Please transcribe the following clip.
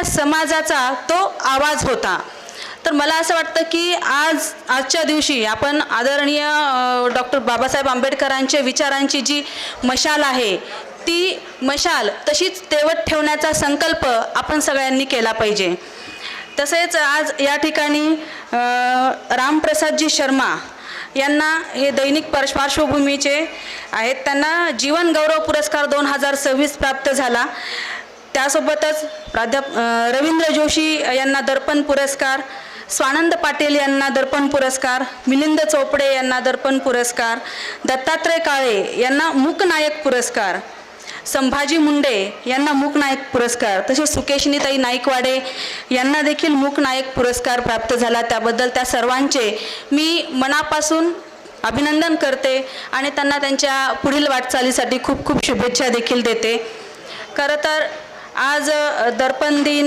समाजाचा तो आवाज होता। तर मला असं वाटतं की आजच्या दिवशी आपण आदरणीय डॉक्टर बाबासाहेब आंबेडकरांच्या विचारांची जी मशाल आहे ती मशाल तशीच तेवत ठेवण्याचा संकल्प आपण सगळ्यांनी केला पाहिजे। तसेच आज या ठिकाणी रामप्रसादजी शर्मा यांना हे दैनिक पार्श्वभूमीचे आहेत, त्यांना जीवन गौरव पुरस्कार 2026 प्राप्त झाला। त्यासोबतच रवींद्र जोशी यांना दर्पण पुरस्कार, स्वानंद पाटील यांना दर्पण पुरस्कार, मिलिंद चोपडे यांना दर्पण पुरस्कार, दत्तात्रय काळे यांना मूकनायक पुरस्कार, संभाजी मुंडे यांना मूकनायक पुरस्कार, तसेच सुकेशनीताई नाईकवाडे यांना देखील मूकनायक पुरस्कार प्राप्त झाला। त्याबद्दल त्या सर्वांचे मी मनापासून अभिनंदन करते आणि त्यांना त्यांच्या पुढील वाटचालीसाठी खूप खूप शुभेच्छा देखील देते। खरं तर आज दर्पण दिन